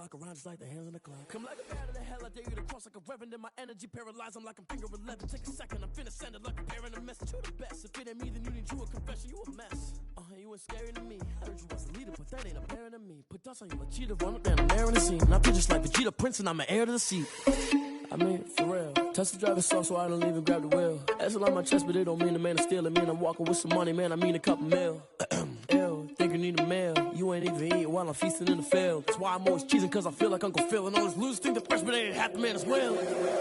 block around just like the hands on the clock. Come like a bat of the hell, I dare you to cross like a reverend. And my energy paralyzed, I'm like I'm finger 11. Take a second, I'm finna send it like a bear in a message. You the best, if it ain't me, then you need you a confession. You a mess, you ain't scary to me. I heard you was a leader, but that ain't apparent to me. Put dust on you like cheetah, run up down the air in the scene. And I feel just like Vegeta Prince and I'm an heir to the seat. I mean, for real. Tesla driver sauce, so I don't even grab the wheel. That's on my chest, but it don't mean the man is stealing. Mean I'm walking with some money, man, I mean a couple mil. Ew, think you need a meal. You ain't even eating while I'm feasting in the field. That's why I'm always cheesing, cause I feel like Uncle Phil. And all those losers think the freshman ain't half the man as well.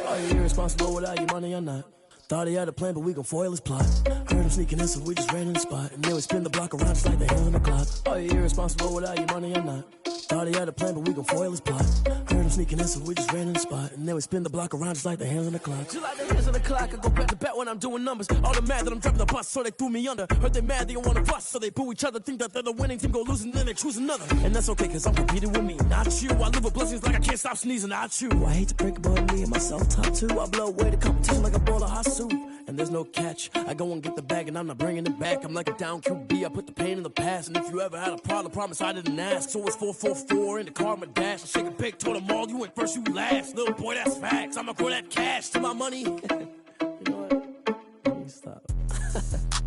Are you irresponsible without your money or not? Thought he had a plan, but we gon' foil his plot. Heard him sneaking in, so we just ran in the spot. And then we spin the block around just like the hands on the clock. Are you irresponsible without your money or not? Thought he had a plan, but we gon' foil his plot. Heard him sneaking in, so we just ran in the spot. And then we spin the block around just like the hands on the clock. Just like the hands on the clock, I go back to back when I'm doing numbers. All the mad that I'm dropping the bus, so they threw me under. Heard they mad, they don't wanna bust, so they boo each other. Think that they're the winning team, go losing, then they choose another. And that's okay, cause I'm competing with me, not you. I live with blessings like I can't stop sneezing, not you. I hate to break it, but me and myself top two. I blow away the competition like a bowl of hot soup. And there's no catch. I go and get the bag and I'm not bringing it back. I'm like a down QB, I put the pain in the past. And if you ever had a problem, promise I didn't ask. So it's 444 in the car, my dash. I shake a big, told them all, you went first, you last. Little boy, that's facts. I'ma grow that cash to my money. You know what? Let me stop.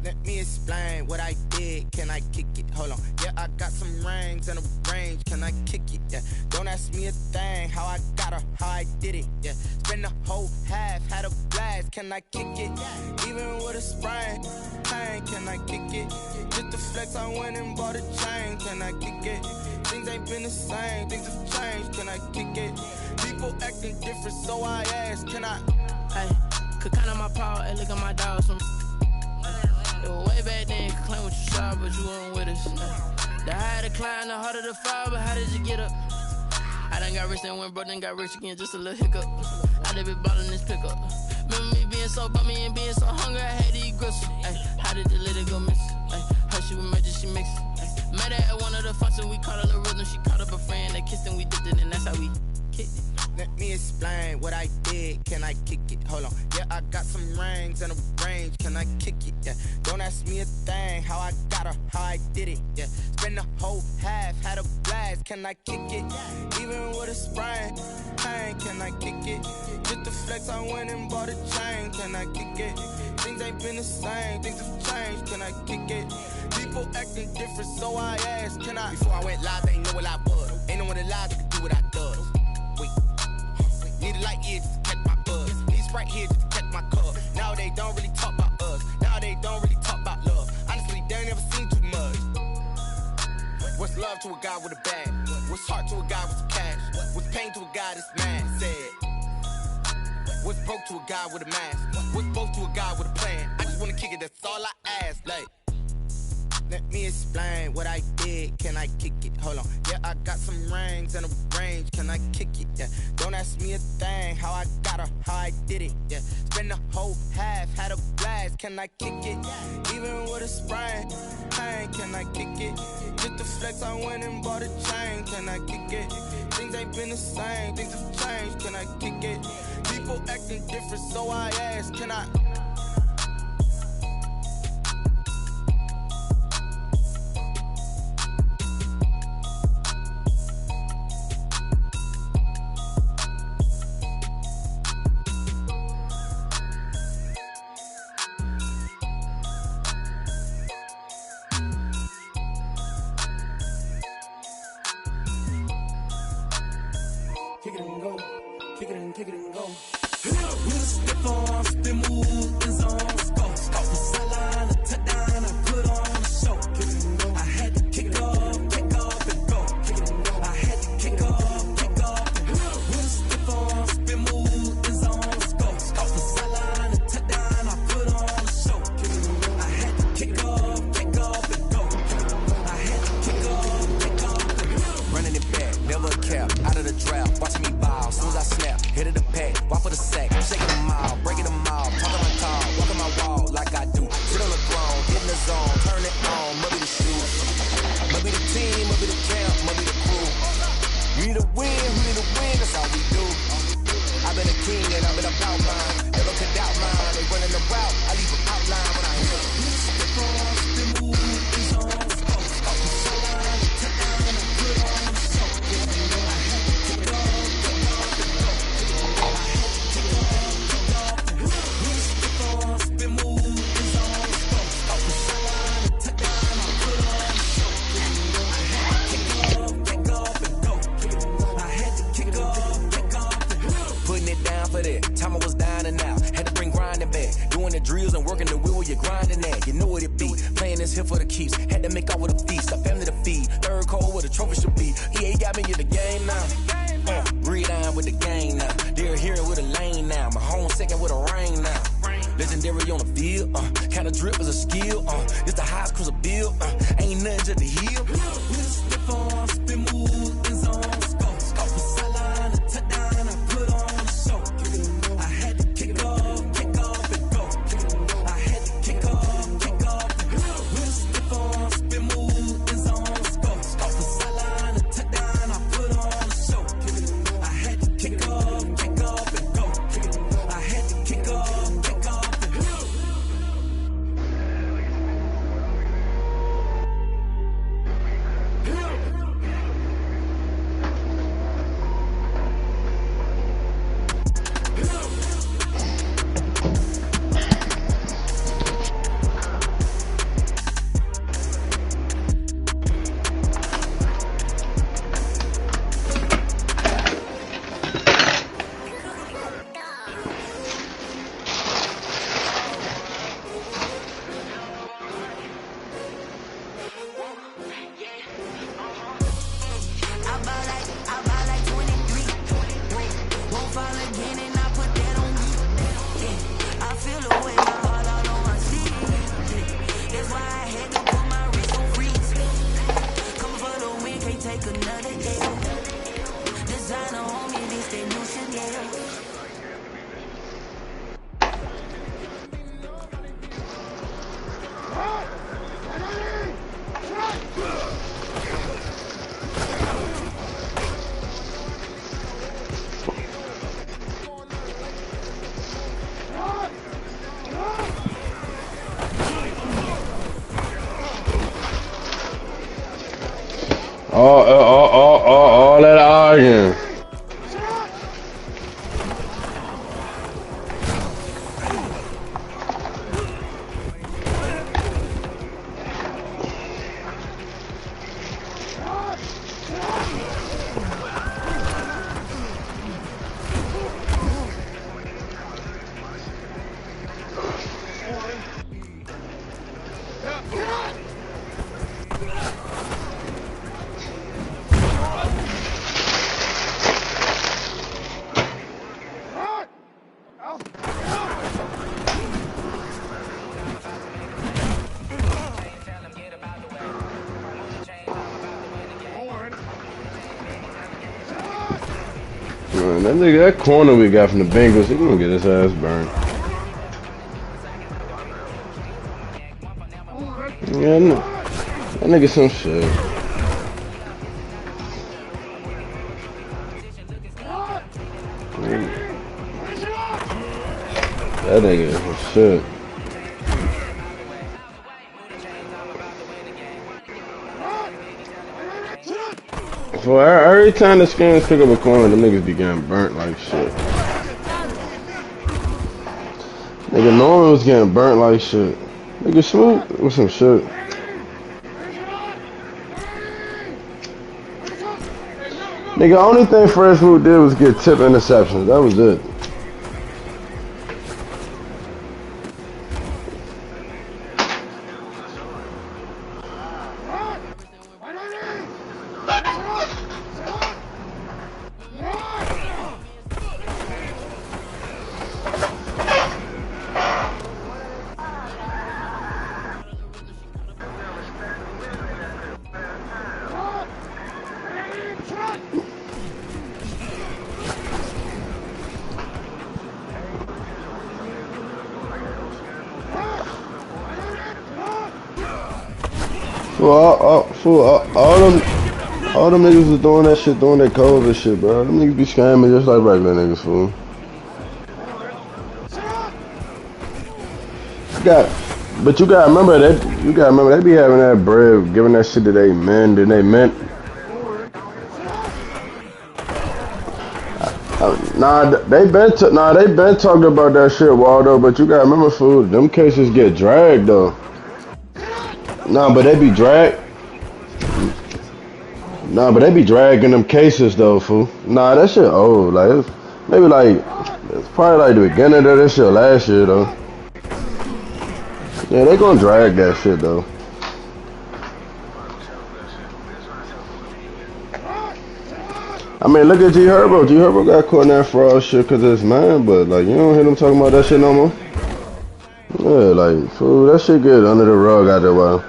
Let me explain what I did. Can I kick it? Hold on. Yeah, I got some rings and a range. Can I kick it? Yeah. Don't ask me a thing. How I got her, how I did it. Yeah. Spend the whole half, had a blast. Can I kick it? Even with a sprain. Pain, can I kick it? Just the flex, I went and bought a chain. Can I kick it? Things ain't been the same. Things have changed. Can I kick it? People acting different, so I ask. Can I? Hey, could count on my power and look at my dogs. Way back then, you could claim what you saw, but you weren't with us. The higher the climb, the harder the fall, but how did you get up? I done got rich, then went broke, then got rich again, just a little hiccup. I done been ballin' this pickup. Remember me being so bummy and being so hungry, I had to eat gristle. Ay, how did the lady go miss? Ay, how she was magic, she mixed. Met her at one of the functions, we caught a little rhythm, she caught up a friend, they kissed and we dipped it, and that's how we kicked it. Let me explain what I did. Can I kick it? Hold on. Yeah, I got some rings and a range. Can I kick it? Yeah. Don't ask me a thing. How I got her, how I did it. Yeah. Spend the whole half, had a blast. Can I kick it? Even with a sprain. Pain, can I kick it? Just the flex, I went and bought a chain. Can I kick it? Things ain't been the same. Things have changed. Can I kick it? People acting different, so I asked. Can I? Before I went live, they ain't know what I was. Ain't no one alive that could do what I does. Wait. Need a light year just to catch my buzz. Need Sprite here just to catch my cup. Now they don't really talk about us. Now they don't really talk about love. Honestly, they ain't never seen too much. What's love to a guy with a bag? What's heart to a guy with some cash? What's pain to a guy that's mad? Said. What's broke to a guy with a mask? What's both to a guy with a plan? I just wanna kick it, that's all I ask. Like, let me explain what I did. Can I kick it? Hold on. Yeah, I got some rings and a range. Can I kick it? Yeah. Don't ask me a thing. How I got her, how I did it. Yeah. Spend the whole half, had a blast. Can I kick it? Even with a sprain. Pain, can I kick it? Just the flex, I went and bought a chain. Can I kick it? Things ain't been the same. Things have changed. Can I kick it? People acting different, so I ask. Can I? Kick it and go, kick it and go. With a stiff arm, spin move, in zone, go. Off the sideline, a touchdown, I put on a show. Kick it and go. I had to kick off and go. Kick it and go. I had to kick off and go. With a stiff arm, spin move, in zone, go. Off the sideline, a touchdown, I put on a show. Kick it and go. I had to kick off and go. I had to kick off and go. Running it back, never a cap, out of the draft, watching me ball. Soon as I snap, hit of the pack, walk for the sack, shaking them all, breaking them all, talking my car, walking my wall like I do. Sit on the throne, get in the zone, turn it on, maybe the shoes, maybe the team, maybe the camp, maybe the crew. You need a win, who need a win, that's all we do. I've been a king and I've been about mine, never could doubt mine, they running the route, I leave them outline when I hit them. Stiff arm, spin move, in zone, go. Off the sideline, a touchdown, I put on a show. Kick it and go. I had to kick that drills and working the wheel where you're grinding at. You know what it be. Playing this here for the keeps. Had to make out with a feast. A family to feed. Third cold where the trophy should be. EA got me in the game now. Read on with the game now. They're hearing with a lane now. My home second with a rain now. Legendary on the field. Kinda drip is a skill. It's the highest cruiser bill. Ain't nothing to the hill. Stiff on, spin move, in zone, scope. Off the sideline, a touchdown, I put on a show. I had to kick off and go. I had to kick off and go. Stiff on, spin move, in zone, scope. Off the sideline, a touchdown, I put on a show. I had to kick off and go. I had to kick off and go. All that arguing. Man, that nigga, that corner we got from the Bengals, he gonna get his ass burned. Yeah, no, that nigga some shit. That nigga is some shit. So every time the Skins pick up a corner, the niggas be getting burnt like shit. Nigga Norman was getting burnt like shit. Nigga Smoot with some shit. Nigga, only thing Fred Smoot did was get tip interceptions. That was it. All them niggas was doing that shit, doing that COVID shit, bro. Them niggas be scamming just like regular niggas, fool. But you gotta remember that. You gotta remember they be having that bread, giving that shit to they men. Then they meant. They been talking about that shit, Waldo. But you gotta remember, fool. Them cases get dragged though. Nah, but they be dragged. Nah, but they be dragging them cases though, fool. Nah, that shit old. Like, it's probably like the beginning of this shit last year though. Yeah, they gonna drag that shit though. I mean, look at G Herbo. G Herbo got caught in that fraud shit because it's mine, but like you don't hear them talking about that shit no more. Yeah, like fool, that shit get under the rug after a while.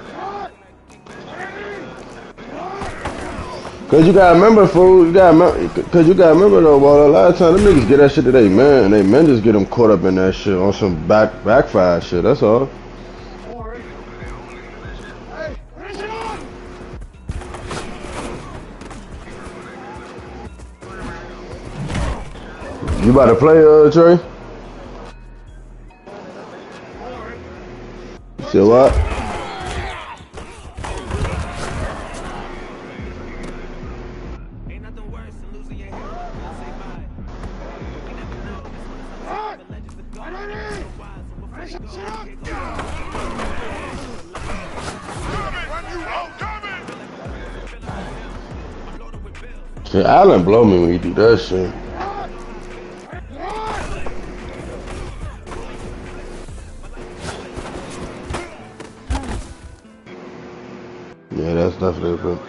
Cause you gotta remember, fool. Cause you gotta remember though, Waller. A lot of times them niggas get that shit to they men, and they men just get them caught up in that shit on some backfire shit. That's all. You about to play, Trey? You said what? Shit, Allen blow me when you do that shit. Yeah, that's definitely good.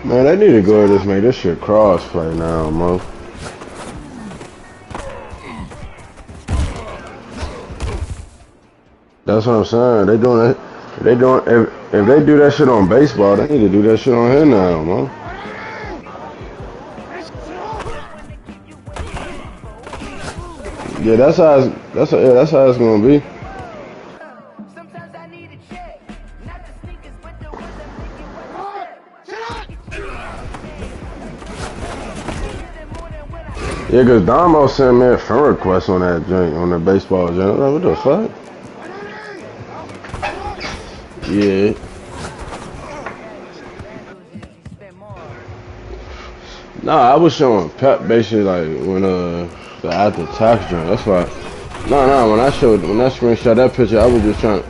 Man, they need to go ahead and just make this shit crossplay now, mo. That's what I'm saying. They doing it. They doing if they do that shit on baseball, they need to do that shit on here now, mo. Yeah, that's how it's gonna be. Yeah, cause Damo sent me a friend request on that joint, on the baseball joint. I'm like, what the fuck? Yeah. Nah, I was showing Pep basically like when the after tax joint. That's why. No, when I screenshot that picture, I was just trying.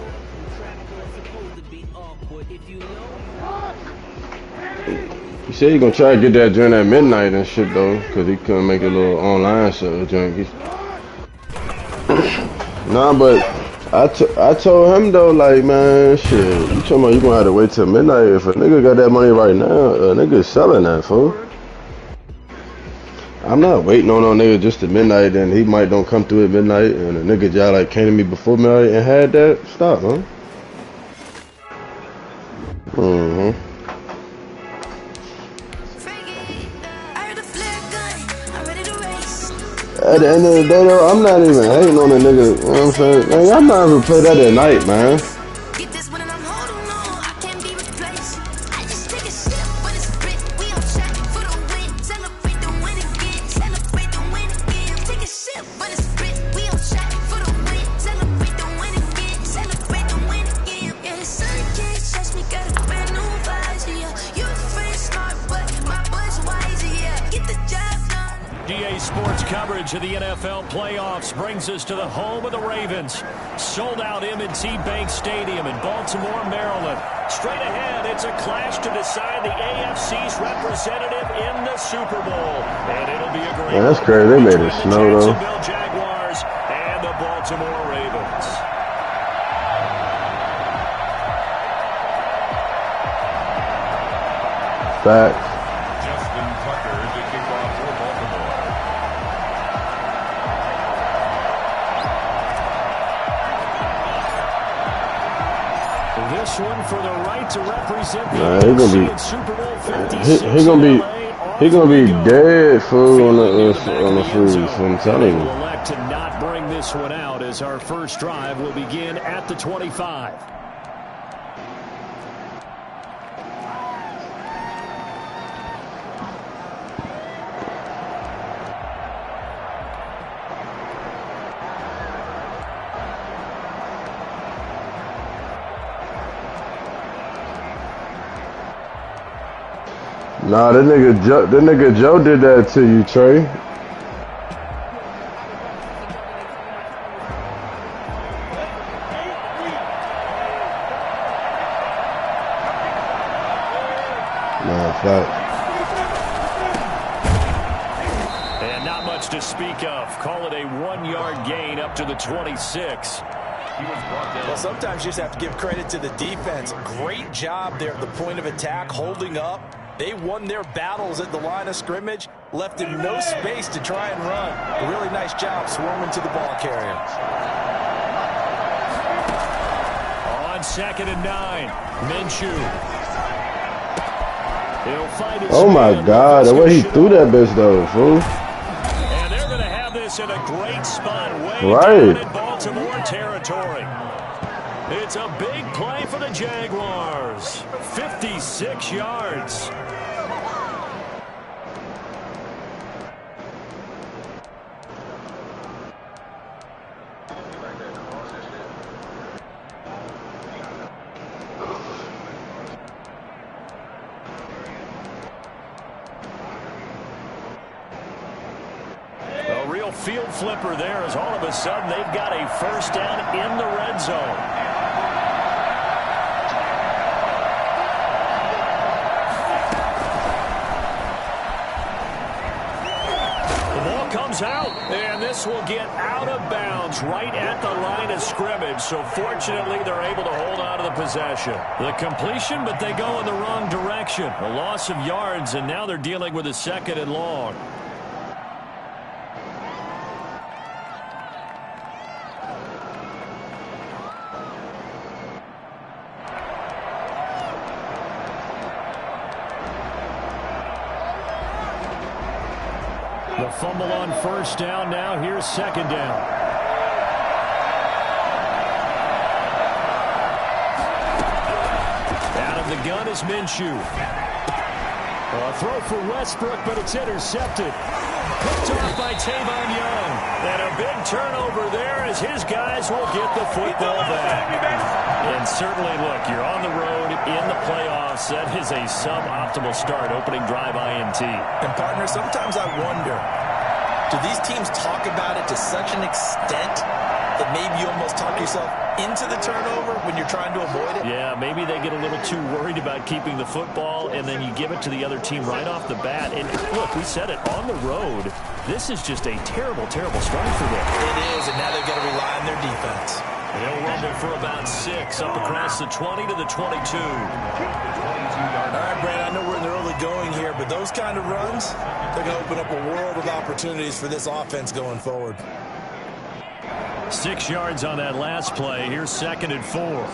He said he gonna try to get that joint at midnight and shit though, cause he couldn't make a little online joint. Nah, but I told him though, like, man, shit, you talking about you gonna have to wait till midnight? If a nigga got that money right now, a nigga selling that, fool. I'm not waiting on no nigga just at midnight, and he might don't come through at midnight, and a nigga just like came to me before midnight and had that. Stop, huh? At the end of the day, though, I'm not even hating on a nigga, you know what I'm saying? Man, I'm not even play that at night, man. Sports coverage of the NFL playoffs brings us to the home of the Ravens. Sold out M&T Bank Stadium in Baltimore, Maryland. Straight ahead, it's a clash to decide the AFC's representative in the Super Bowl. And it'll be a great yeah, that's crazy. They made it snow, though. Jacksonville Jaguars and the Baltimore Ravens. Facts. This one for the right to represent the nah, Super Bowl 56. He gonna be dead, fool, on the freeze. I'm telling you. We'll elect to not bring this one out as our first drive will begin at the 25. Nah, that nigga Joe did that to you, Trey. Nah, fact. And not much to speak of. Call it a 1-yard gain up to the 26. Well, sometimes you just have to give credit to the defense. Great job there at the point of attack, holding up. They won their battles at the line of scrimmage, left him no space to try and run. A really nice job swarming to the ball carrier. On 2nd and 9, Minshew. He'll find his Oh my God, the way he threw that bitch though, fool. And they're going to have this in a great spot way Right. down in Baltimore territory. It's a big play for the Jaguars. 56 yards. A real field flipper there as all of a sudden they've got a first down in the red zone. Comes out, and this will get out of bounds right at the line of scrimmage. So fortunately, they're able to hold on to the possession. The completion, but they go in the wrong direction. A loss of yards, and now they're dealing with a 2nd and long. The fumble on first down. Now here's 2nd down. Out of the gun is Minshew. A throw for Westbrook, but it's intercepted. Picked off by Tavon Young. And a big turnover there as his guys will get the football back. And certainly, look, you're on the road in the playoffs. That is a suboptimal start, opening drive INT. And, partner, sometimes I wonder, do these teams talk about it to such an extent that maybe you almost talk yourself into the turnover when you're trying to avoid it? Yeah, maybe they get a little too worried about keeping the football, and then you give it to the other team right off the bat. And, look, we said it, on the road, this is just a terrible, terrible start for them. It is, and now they've got to rely on their defense. They'll rumble for about 6 up across the 20 to the 22. All right, Brad, I know we're in the early going here, but those kind of runs, they're going to open up a world of opportunities for this offense going forward. 6 yards on that last play. Here's 2nd and 4.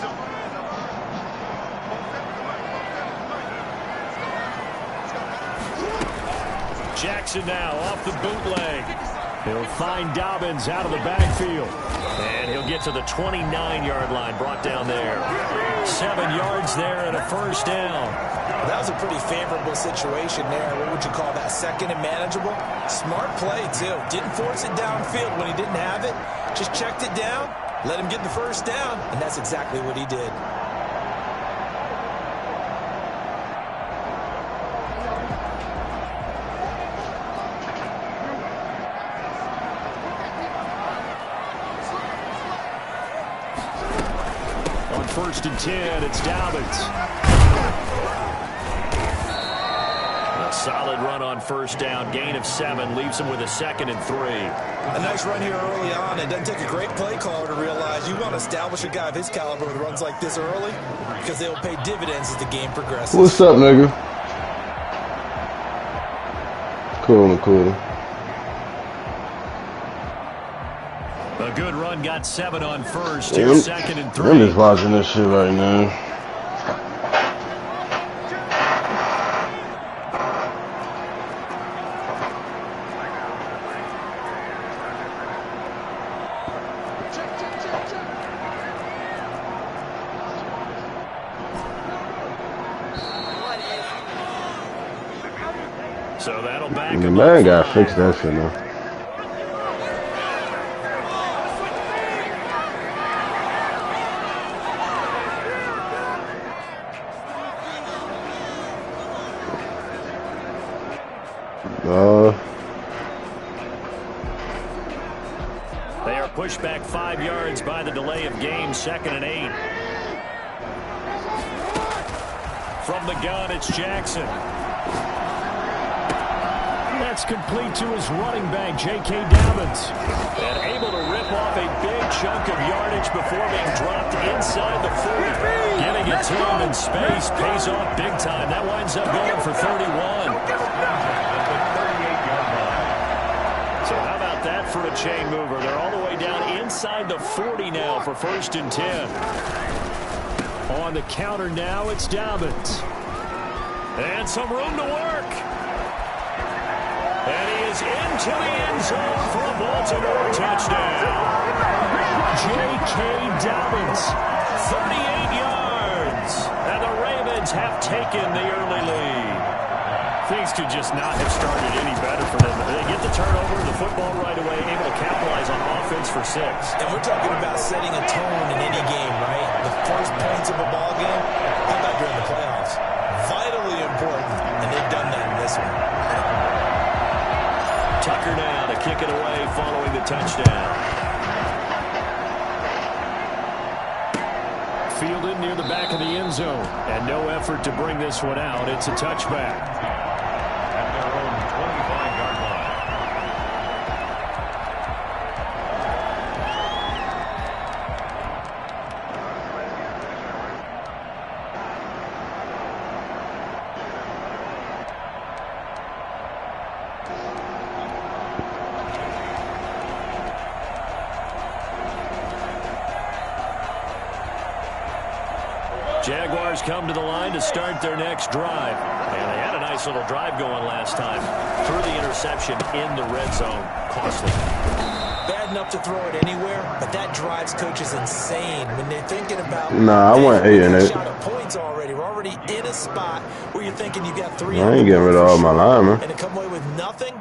Jackson now off the bootleg. He'll find Dobbins out of the backfield. And he'll get to the 29-yard line, brought down there. 7 yards there and a first down. Well, that was a pretty favorable situation there. What would you call that? 2nd and manageable? Smart play, too. Didn't force it downfield when he didn't have it. Just checked it down, let him get the first down, and that's exactly what he did. On 1st and 10, it's Dobbins. A solid run on first down. Gain of 7 leaves him with a 2nd and 3. A nice run here early on. It doesn't take a great play caller to realize you want to establish a guy of his caliber with runs like this early because they will pay dividends as the game progresses. What's up, nigga? Cool. A good run, got 7 on first. Here's 2nd and 3. I'm just watching this shit right now. So that'll back The him man up. gotta fix that shit now. They are pushed back 5 yards by the delay of game, 2nd and 8. From the gun, it's Jackson. That's complete to his running back, J.K. Dobbins. And able to rip off a big chunk of yardage before being dropped inside the 40. Getting it to him in space pays off big time. That winds up going for 31. So how about that for a chain mover? They're all the way down inside the 40 now for 1st and 10. On the counter now, it's Dobbins. And some room to work. And he is into the end zone for a Baltimore touchdown. J.K. Dobbins, 38 yards. And the Ravens have taken the early lead. Things could just not have started any better for them. They get the turnover, the football right away, able to capitalize on offense for 6. And we're talking about setting a tone in any game, right? The first points of a ball game, how about during the playoffs? Vitally important, and they've done that in this one. Tucker now to kick it away following the touchdown. Fielded near the back of the end zone. And no effort to bring this one out. It's a touchback. At their own 25-yard line. Jaguars come to the line to start their next drive. And they had a nice little drive going last time. Through the interception in the red zone. Costly. Bad enough to throw it anywhere, but that drives coaches insane when they're thinking about... Nah, I went 8 and 8. Shot at points already. We're already in a spot where you're thinking you got 3. I ain't getting rid of all my linemen. And to come away with nothing,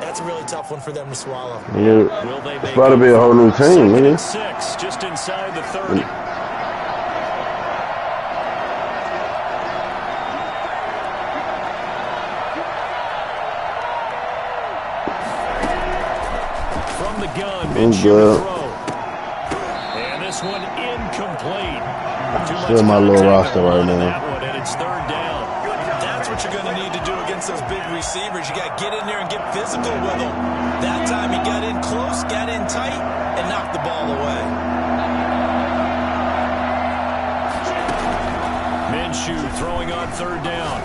that's a really tough one for them to swallow. Yeah, it's about to be a whole new team, nigga. 6, just inside the 30. I'm good. And this one incomplete. Still my little roster right now. And it's 3rd down. That's what you're going to need to do against those big receivers. You got to get in there and get physical with them. That time he got in close, got in tight, and knocked the ball away. Minshew throwing on 3rd down.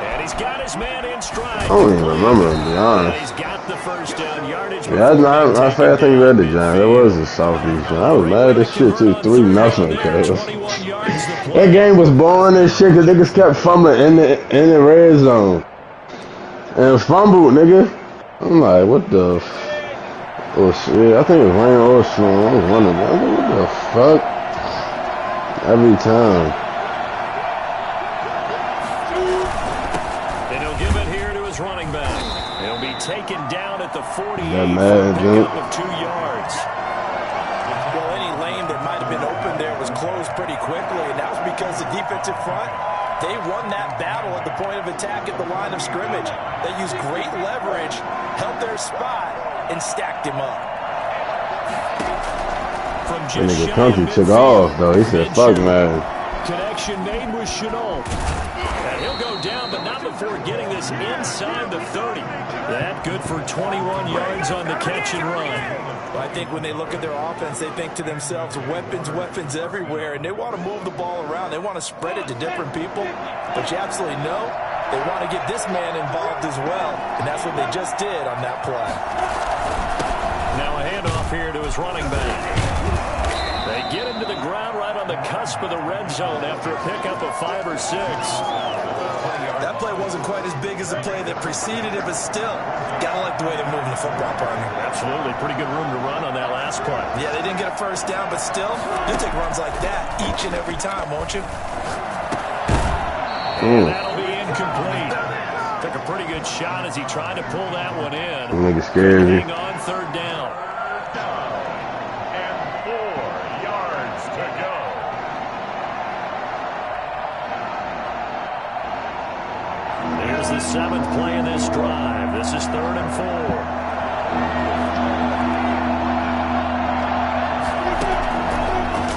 And he's got his man in stride. I don't even remember, to be honest. He's got the 1st down yardage. Yeah, I think you read the Giants. That was a Southeast Giant. I was mad at shit too. 3-0, cuz. That game was boring as shit because niggas kept fumbling in the red zone. And fumbled, nigga. I'm like, what the oh shit. I think it was Wayne Orstrom. I was wondering, what the fuck? Every time. Taken down at the 48 that mad, for of 2 yards. Well, any lane that might have been open there was closed pretty quickly, and that was because the defensive front, they won that battle at the point of attack at the line of scrimmage. They used great leverage, held their spot, and stacked him up. From that nigga Country took off, though. He said, fuck, man. Connection made with Chenault. And he'll go down, but not before getting this inside the 30. That good for 21 yards on the catch and run. Well, I think when they look at their offense, they think to themselves, weapons everywhere, and they want to move the ball around. They want to spread it to different people. But you absolutely know they want to get this man involved as well, and that's what they just did on that play. Now a handoff here to his running back. They get him to the ground right on the cusp of the red zone after a pickup of 5 or 6. That play wasn't quite as big as the play that preceded it, but still, gotta like the way they're moving the football, partner. Absolutely. Pretty good room to run on that last play. Yeah, they didn't get a 1st down, but still, you'll take runs like that each and every time, won't you? And that'll be incomplete. Took a pretty good shot as he tried to pull that one in. Nigga scared me. On 3rd down. And 4 yards to go. Here's the 7th play in this drive. This is 3rd and 4.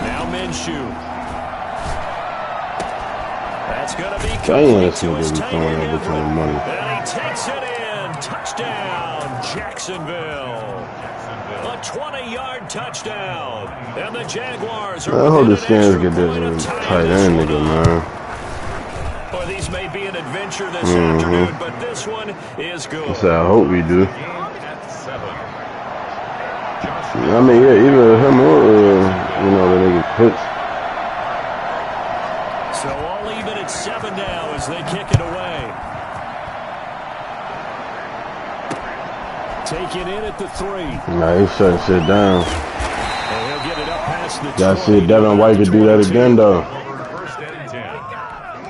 Now Minshew. That's going to be complete to his tight end Everett. And he takes it in. Touchdown, Jacksonville. A 20-yard touchdown. And the Jaguars are I hope the Skins get this tight end nigga, man. Well, these may be an adventure this afternoon, but this one is good. So I hope we do. I mean, yeah, either him or, you know, the nigga Pitts. So all even at 7 now as they kick it away. Taking in at the 3. Nah, he's shutting shit down. And he'll get it up past the Gotta see if Devin White could do that again, though. First and 10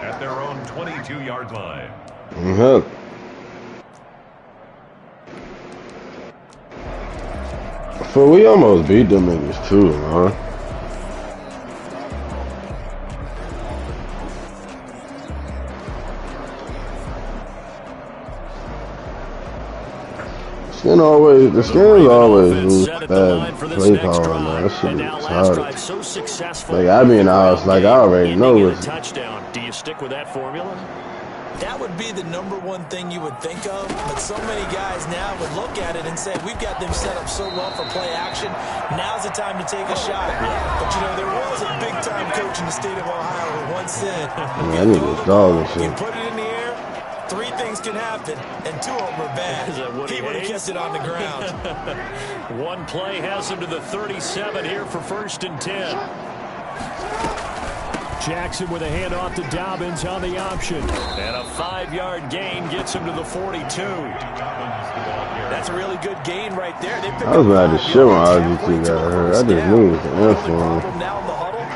at their own 22-yard line. So we almost beat them niggas too, man. The Skins always lose bad play calling, man. That shit is hard. Like, I mean, I was like, I already know it's touchdown. Do you stick with that formula? That would be the number one thing you would think of, but so many guys now would look at it and say, we've got them set up so well for play action, now's the time to take a shot. But, you know, there was a big-time coach in the state of Ohio who once said, I need this dog and you shit. put it in the air, 3 things can happen, and 2 of them are bad. He would have kept it on the ground. One play has him to the 37 here for 1st and 10. Jackson with a handoff to Dobbins on the option. And a 5-yard gain gets him to the 42. That's a really good gain right there. I was mad as shit when RG2 got hurt. I just knew it was an influence. Now in the huddle,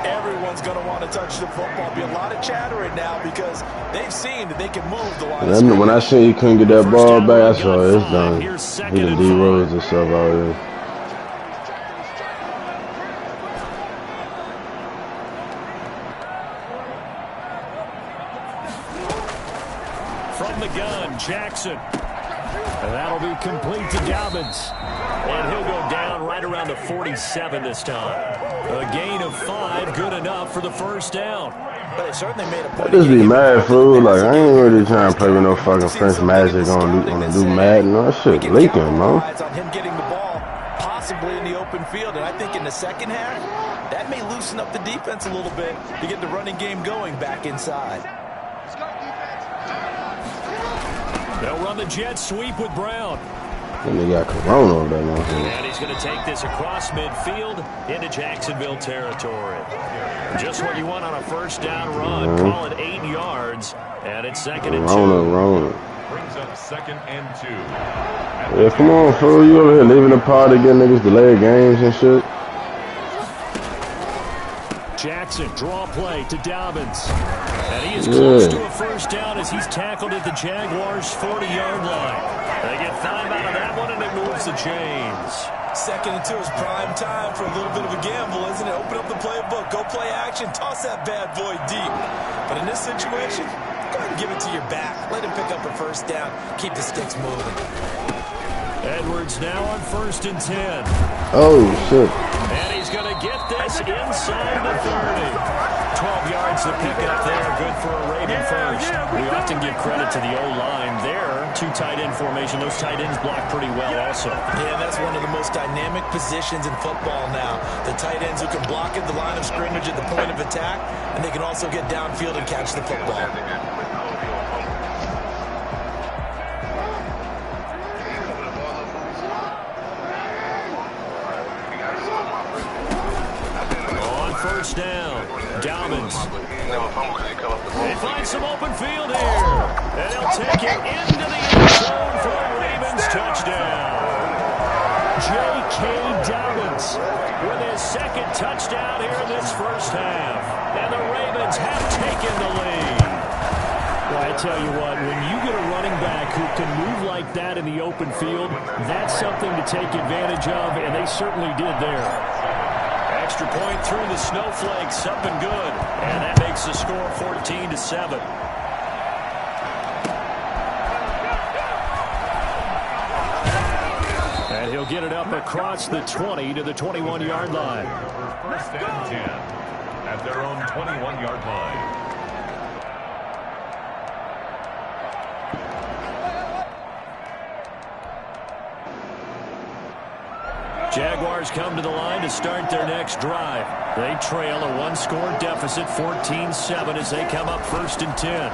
everyone's going to want to touch the football. Be a lot of chattering now because they've seen that they can move the line. When I seen he couldn't get that ball back, I saw it's done. He done D-Rose himself out here. From the gun, Jackson. And that'll be complete to Dobbins. And he'll go down right around the 47 this time. A gain of 5, good enough for the 1st down. But it certainly made a I just be mad, fool. Like, I ain't really trying to play with no fucking French magic on the new Madden. That shit leaking, man. On him getting the ball, possibly in the open field. And I think in the second half, that may loosen up the defense a little bit to get the running game going back inside. They'll run the jet sweep with Brown. And they got Corona over there now. And he's going to take this across midfield into Jacksonville territory. Just what you want on a 1st down run. Call it 8 yards. And it's 2nd and 2. Corona. Brings up 2nd and 2. Yeah, come on, fool. You over here leaving the party, getting niggas delayed games and shit. Jackson, draw play to Dobbins. And he is close to a 1st down as he's tackled at the Jaguars' 40-yard line. They get 5 out of that one, and it moves the chains. 2nd and 2 is prime time for a little bit of a gamble, isn't it? Open up the playbook, go play action, toss that bad boy deep. But in this situation, go ahead and give it to your back. Let him pick up a 1st down. Keep the sticks moving. Edwards now on 1st and 10. Oh, shit. And he's going to get this inside the 30. 12 yards to pick up there. Good for a Raven first. We often give credit to the O-line there. 2 tight end formation. Those tight ends block pretty well also. Yeah, that's one of the most dynamic positions in football now. The tight ends who can block at the line of scrimmage at the point of attack, and they can also get downfield and catch the football. On 1st down, Dobbins. They find some open field here. And they'll take it into the end zone for a Ravens touchdown. J.K. Dobbins with his 2nd touchdown here in this 1st half. And the Ravens have taken the lead. Well, I tell you what, when you get a running back who can move like that in the open field, that's something to take advantage of, and they certainly did there. Extra point through the snowflakes, up and good. And that makes the score 14-7. get it up across the 20 to the 21-yard line. First and 10 at their own 21-yard line. Jaguars come to the line to start their next drive. They trail a one-score deficit, 14-7, as they come up 1st and 10.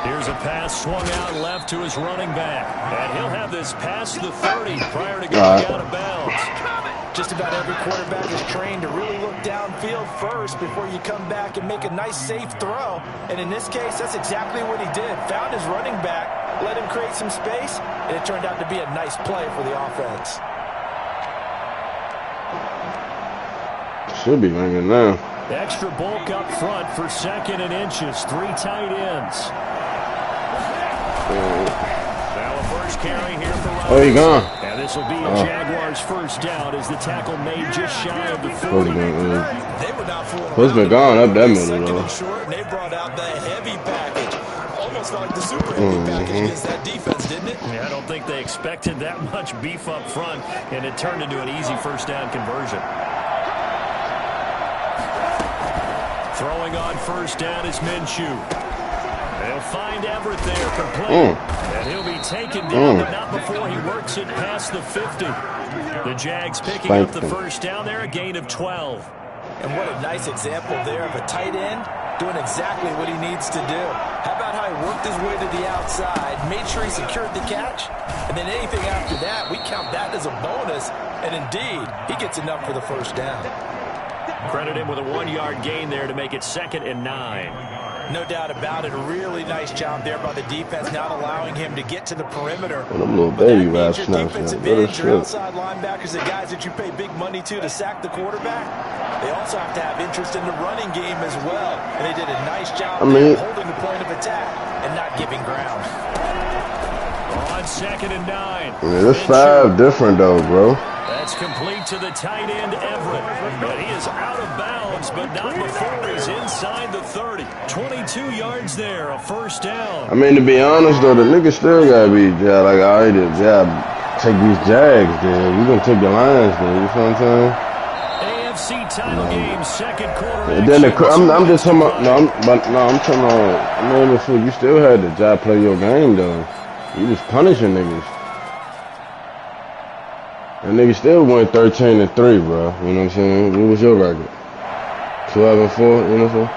Here's a pass swung out left to his running back. And he'll have this past the 30 prior to going out of bounds. Just about every quarterback is trained to really look downfield first before you come back and make a nice, safe throw. And in this case, that's exactly what he did. Found his running back, let him create some space, and it turned out to be a nice play for the offense. Should be ringing now. Extra bulk up front for 2nd and inches. 3 tight ends. Now a first carry here for Ryan. Oh, he gone. And this will be a Jaguars first down as the tackle made just shy of the 40. They were not fooling Who's been gone up that middle, though? And they brought out the heavy package. Almost felt like the super heavy package against that defense, didn't it? Yeah, I don't think they expected that much beef up front, and it turned into an easy first down conversion. Throwing on first down is Minshew. They'll find Everett there complete. And he'll be taken down, but not before he works it past the 50. The Jags picking up the first down there, a gain of 12. And what a nice example there of a tight end doing exactly what he needs to do. How about how he worked his way to the outside, made sure he secured the catch, and then anything after that, we count that as a bonus. And indeed, he gets enough for the first down. Credit him with a 1-yard gain there to make it 2nd and 9. No doubt about it. A really nice job there by the defense, not allowing him to get to the perimeter. Them little baby rats snaps. Your outside linebackers, the guys that you pay big money to sack the quarterback, they also have to have interest in the running game as well. And they did a nice job holding the point of attack and not giving ground. On 2nd and 9. This 5 different though, bro. That's complete to the tight end, Everett. But he is out of bounds, but not before he's inside the 30. 22 yards there, a first down. I mean, to be honest, though, the nigga still got to be, like, all right, take these Jags, then. You going to take the Lions, then. You feel what I'm saying? AFC title game, 2nd quarter. And then I'm just talking about, I'm talking about, I mean, you still had the job play your game, though. You just punishing niggas. And niggas still went 13-3, bro. You know what I'm saying? What was your record? 12-4, you know what I'm saying?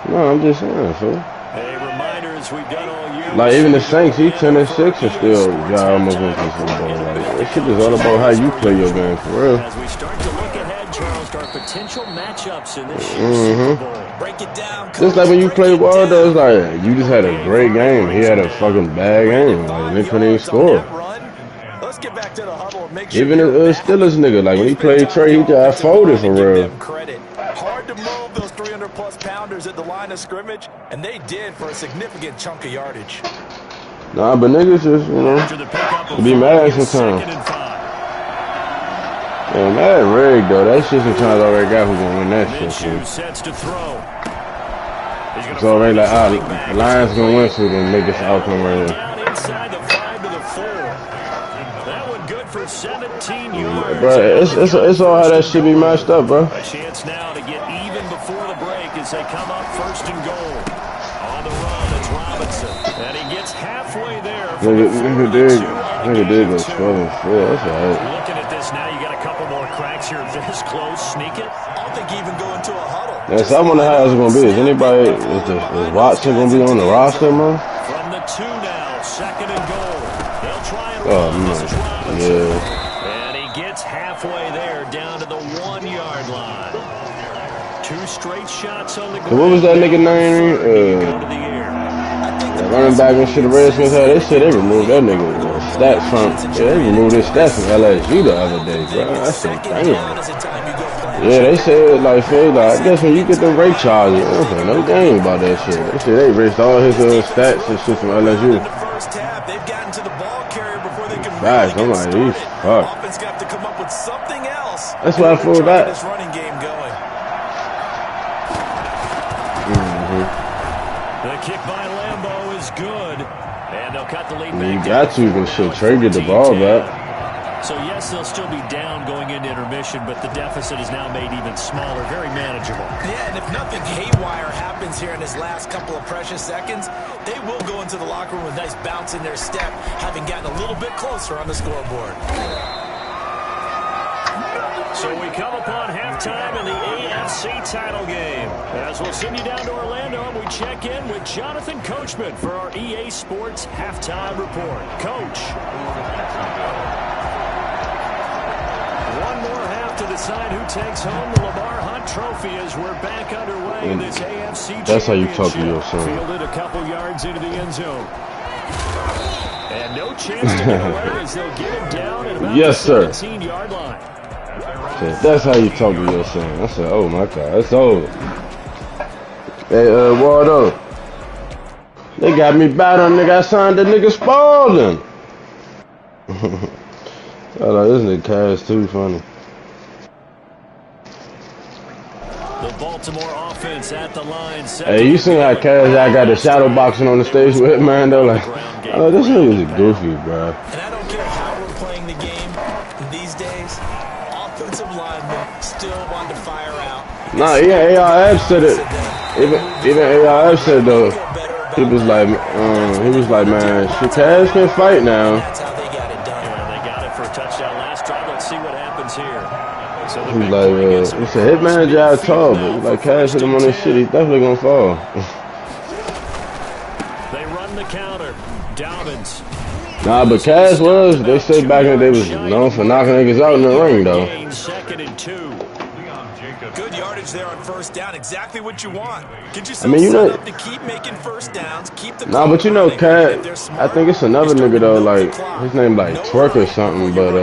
No, I'm just saying, so. Hey, reminders we've done all year. Like, even the Saints, he 10-6 and still got almost went to the Super Bowl. Like, that shit is all about how you play your game, for real. As we start to look ahead, Charles, to our potential matchups in this year's Super Bowl. Break it down. Just like when you play Waldo, it's like, you just had a great game. He had a fucking bad game. Like, they couldn't even score. Let's get back to the huddle and make sure. Even Steelers nigga, like when he played Trey, he just folded for real. Hard to move those 300-plus pounders at the line of scrimmage, and they did for a significant chunk of yardage. Nah, but niggas just, you know, be mad sometimes. Yeah, mad rigged though. That shit sometimes already got who's gonna win that shit. It's already like, the Lions gonna win, so they're gonna make this outcome right here. Inside the 5 to the 4. That one good for 17 yards. Bro, it's all how that shit be matched up, bro. A chance now to get even before the break as they come up 1st and goal. On the run, it's Robinson. And he gets halfway there. Nigga did go 12-4. That's alright. Looking at this now, you got a couple more cracks here. This close, sneak it. I don't think even go into a huddle. Yes, I wonder how it's gonna be. Is Watson gonna be on the roster, man? From the 2 now, 2nd and goal. They'll try and run. This is Robinson. Yeah. And he gets halfway there, down to the 1-yard line. 2 straight shots on the ground. So what was that nigga name? Running back and shit the Redskins had. They said they removed that nigga stats from. Yeah, they removed his stats from LSU the other day, bro. I said, damn. Yeah, they said, like, I guess when you get them rape charges, there's no game about that shit. They said they erased all his stats and shit from LSU. Guys, I'm like, he's fucked. That's why I feel that. The kick by Lambeau is good. And they'll cut the lead I mean, back you got to, but shit, Trey get the ball back. So, yes, they'll still be down going into intermission, but the deficit is now made even smaller, very manageable. Yeah, and if nothing haywire happens here in his last couple of precious seconds, they will go into the locker room with a nice bounce in their step, having gotten a little bit closer on the scoreboard. So we come upon halftime in the AFC title game. As we'll send you down to Orlando, and we check in with Jonathan Coachman for our EA Sports Halftime Report. Coach. One more half to decide who takes home the Lamar Hunt Trophy as we're back underway in this AFC That's how you talk to your son. Fielded a couple yards into the end zone. And no chance to get away as they'll get him down at about the 17-yard line. That's how you talk to your son. I said, oh my God, it's over. Hey, Waldo. They got me bad on nigga. I signed the nigga Spalding. I like this nigga Cash too funny. The Baltimore offense at the line. Hey, you seen how Cash I got the shadow boxing on the stage with man though? Like, oh, this nigga's goofy, bro. And I don't care how we're playing the game these days. Offensive linemen still want to fire out. Nah, yeah, ARF said it. Even ARF said though. He was like, man, shit, Cash can fight now. That's how they got it done. Yeah, they got it for a touchdown last drive. Let's see what happens here. So He's like, he said his manager out tall, but he's like, Cash hit him on this shit, he's definitely gonna fall. They run the counter. Dobbins. Nah, but Cash was, they say back in the day, was known for knocking niggas out in the ring, though. Second and 2. Good yardage there on first down. Exactly what you want. Get yourself I mean, you know, set up to keep making first downs. Keep the nah, but you know, Cat, I think it's another nigga though, like his name like Twerk or something, but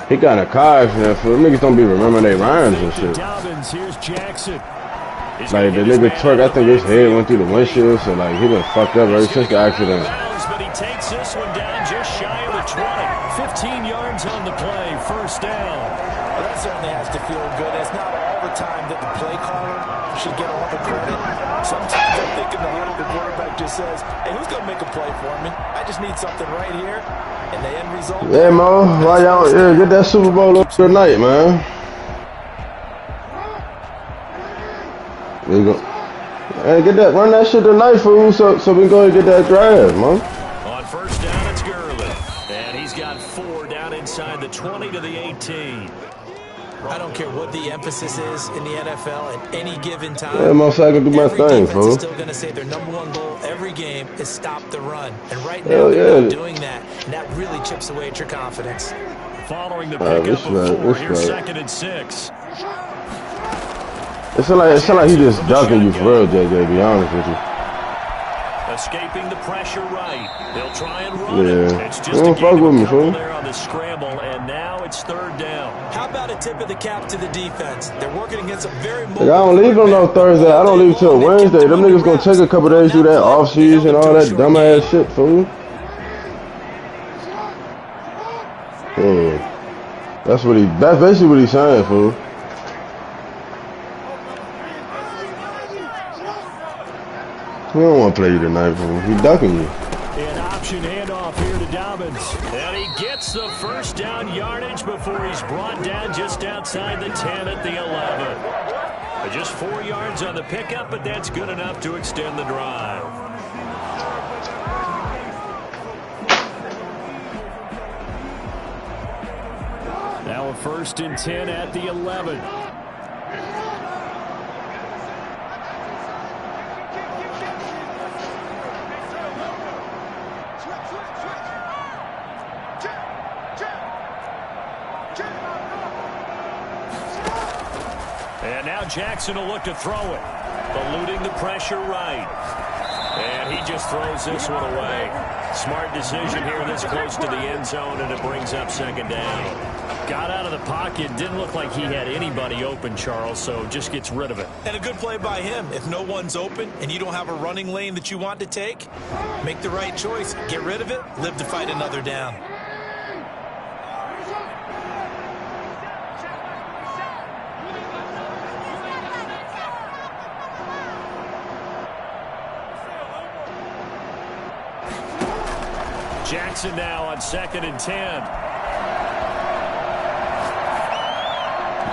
he got in a car accident. For niggas don't be remembering their rhymes and shit. Here's Jackson. Like the nigga Twerk, I think his head went through the windshield, so like he been fucked up ever since the accident. But he takes this one down just shy of the 20. 15 yards on the play. First down. Well, that certainly has to feel good. It's not all the time that the play caller should get all the credit. Sometimes I think in the huddle, the quarterback just says, hey, who's going to make a play for me? I just need something right here. And the end result. Yeah, Mo, why y'all get that Super Bowl up tonight, man? There you go. Hey, get that, run that shit tonight, fool, so we can go and get that drive, man. On first down, it's Gurley. And he's got 4 down inside the 20 to the 18. I don't care what the emphasis is in the NFL at any given time. Yeah, motherfucker, do my thing, fool. Is still going to say their number one goal every game is stop the run. And right now they're not doing that. And that really chips away at your confidence. Following the pickup of 4, here's second and 6. It sound like he just ducking you for real, JJ, to be honest with you. Escaping the pressure right. They'll try and run it. It's just don't fuck with me, fool. There on the scramble, and now it's third down. How about a tip of the cap to the defense? They're working against a very I don't leave them no Thursday. I don't leave till Wednesday. Them niggas gonna take a couple days, do that off season, all that dumbass shit, fool. That's basically what he's saying, fool. He don't want to play you tonight, fool. He ducking you. An option handoff here to Dobbins. And he gets the first down yardage before he's brought down just outside the 10 at the 11. Just 4 yards on the pickup, but that's good enough to extend the drive. Now a 1st and 10 at the 11. And now Jackson will look to throw it. Eluding the pressure right. And he just throws this one away. Smart decision here this close to the end zone, and it brings up second down. Got out of the pocket. Didn't look like he had anybody open, Charles, so just gets rid of it. And a good play by him. If no one's open and you don't have a running lane that you want to take, make the right choice. Get rid of it. Live to fight another down. Jackson now on 2nd and 10.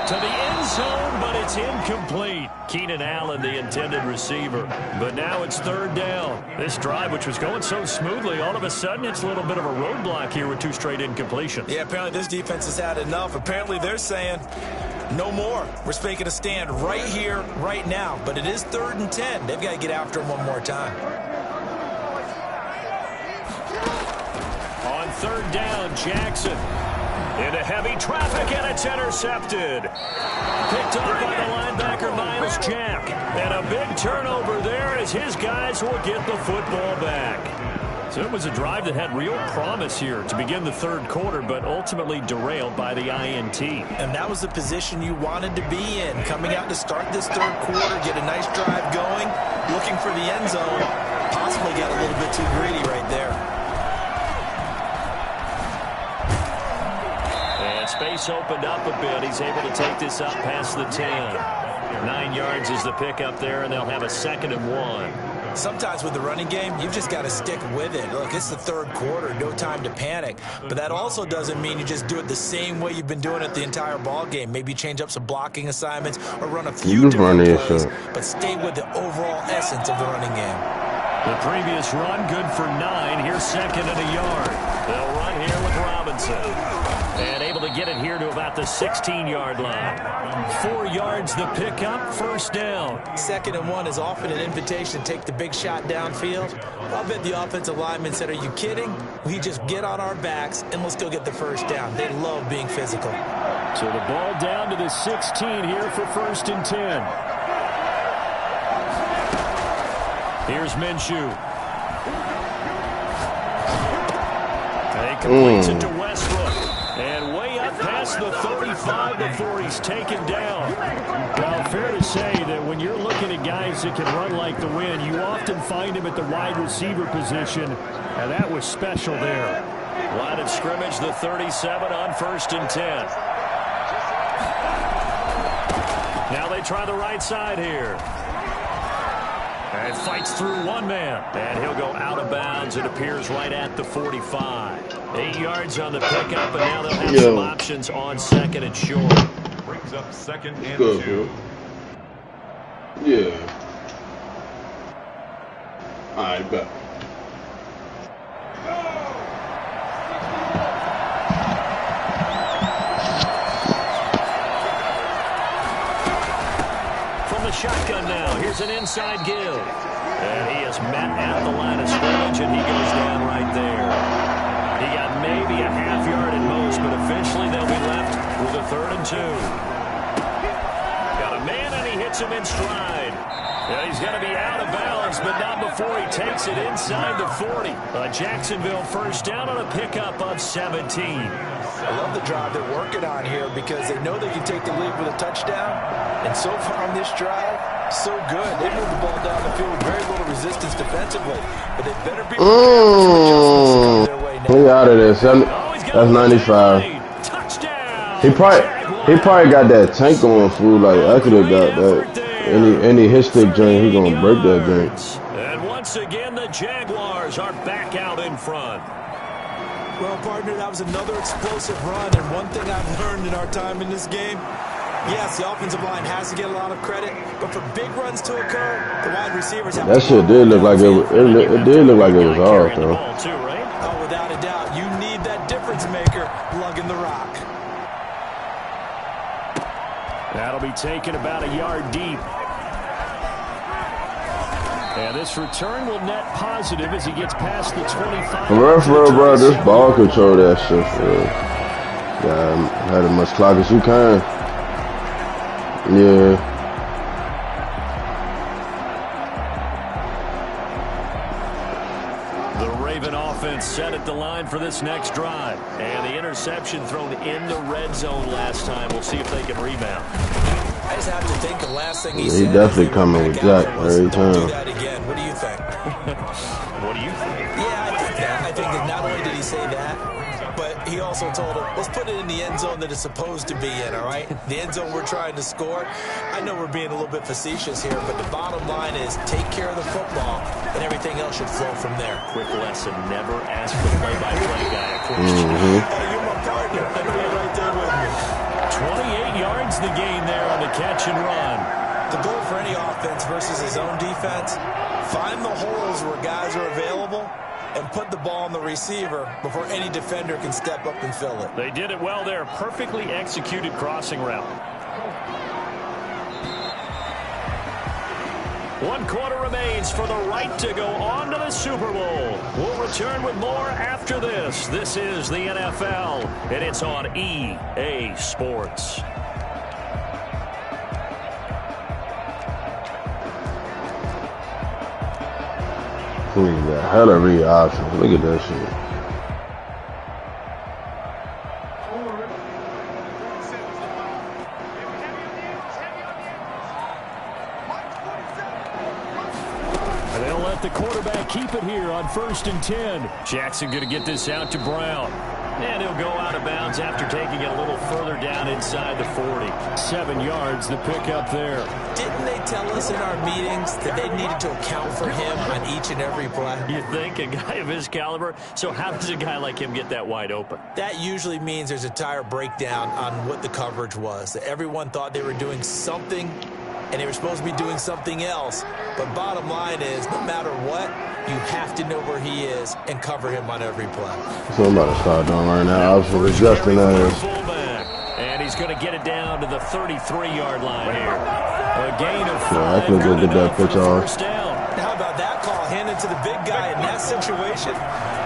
To the end zone, but it's incomplete. Keenan Allen, the intended receiver. But now it's 3rd down. This drive, which was going so smoothly, all of a sudden it's a little bit of a roadblock here with 2 straight incompletions. Yeah, apparently this defense has had enough. Apparently they're saying no more. We're making a stand right here, right now. But it is 3rd and 10. They've got to get after him one more time. On 3rd down, Jackson. Into heavy traffic, and it's intercepted. Picked up by the linebacker, Miles Jack. And a big turnover there as his guys will get the football back. So it was a drive that had real promise here to begin the 3rd quarter, but ultimately derailed by the INT. And that was the position you wanted to be in. Coming out to start this 3rd quarter, get a nice drive going, looking for the end zone. Possibly got a little bit too greedy right there. Space opened up a bit. He's able to take this up past the 10. 9 yards is the pickup there, and they'll have a 2nd and 1. Sometimes with the running game, you've just got to stick with it. Look, it's the 3rd quarter, no time to panic. But that also doesn't mean you just do it the same way you've been doing it the entire ball game. Maybe change up some blocking assignments or run a few different plays, but stay with the overall essence of the running game. The previous run, good for 9. Here's 2nd and a yard. They'll run here with Robinson. And able to get it here to about the 16-yard line. 4 yards the pickup, 1st down. 2nd and 1 is often an invitation to take the big shot downfield. I'll bet the offensive lineman said, are you kidding? We just get on our backs and let's go get the 1st down. They love being physical. So the ball down to the 16 here for 1st and 10. Here's Minshew. He completes it to Westbrook. And way up past the 35 before he's taken down. Well, fair to say that when you're looking at guys that can run like the wind, you often find him at the wide receiver position, and that was special there. Line of scrimmage, the 37 on 1st and 10. Now they try the right side here. And fights through one man. And he'll go out of bounds. It appears right at the 45. 8 yards on the pickup, and now they'll have some options on 2nd and short. Brings up 2nd and Good, 2. Yeah. All right, bet. From the shotgun now, here's an inside give. And he is met at the line of scrimmage, and he goes down right there. He got maybe a half yard at most, but eventually they'll be left with a 3rd and 2. Got a man, and he hits him in stride. And he's going to be out of bounds, but not before he takes it inside the 40. A Jacksonville 1st down on a pickup of 17. I love the drive they're working on here because they know they can take the lead with a touchdown. And so far on this drive, so good. They moved the ball down the field with very little resistance defensively. But they better be their way now. He out of there. That's 95. Touchdown. He probably got that tank on, fool. Like, I could have got that. Any hit stick joint, he gonna break that joint. And once again, the Jaguars are back out in front. Well, partner, that was another explosive run. And one thing I've learned in our time in this game, yes, the offensive line has to get a lot of credit, but for big runs to occur, the wide receivers have that shit did look like it did look like it was off, though. Oh, without a doubt. You need that difference maker lugging the rock. That'll be taken about a yard deep. And this return will net positive as he gets past the 25. Bro, this ball control that shit, bro. Yeah, had as much clock as you can. Yeah. The Raven offense set at the line for this next drive. And the interception thrown in the red zone last time. We'll see if they can rebound. I just have to think the last thing he said. He definitely coming with Jack every time. Don't do that again. What do you think? What do you think? Yeah, I think that. I think that not only did he say that, but he also told him, let's put it in the end zone that it's supposed to be in, all right? The end zone we're trying to score. I know we're being a little bit facetious here, but the bottom line is take care of the football, and everything else should flow from there. Quick lesson, never ask the play-by-play guy a question. You're my partner. I know you're right there with me. 28 yards the gain there on the catch and run. The goal for any offense versus his own defense, find the holes where guys are available and put the ball on the receiver before any defender can step up and fill it. They did it well there. Perfectly executed crossing route. 1 quarter remains for the right to go on to the Super Bowl. We'll return with more after this. This is the NFL, and it's on EA Sports. The hell of read options. Look at that shit. And they'll let the quarterback keep it here on 1st and 10. Jackson going to get this out to Brown. And he'll go out of bounds after taking it a little further down inside the 40. 7 yards, the pickup there. Didn't they tell us in our meetings that they needed to account for him on each and every play? You think? A guy of his caliber? So how does a guy like him get that wide open? That usually means there's a tire breakdown on what the coverage was. Everyone thought they were doing something, and they were supposed to be doing something else. But bottom line is, no matter what, you have to know where he is and cover him on every play. So I'm about to start doing right now. I was adjusting ass. And he's going to get it down to the 33-yard line here. A gain of 5. Yeah, I can go get that pitch off. How about that call handed to the big guy in that situation?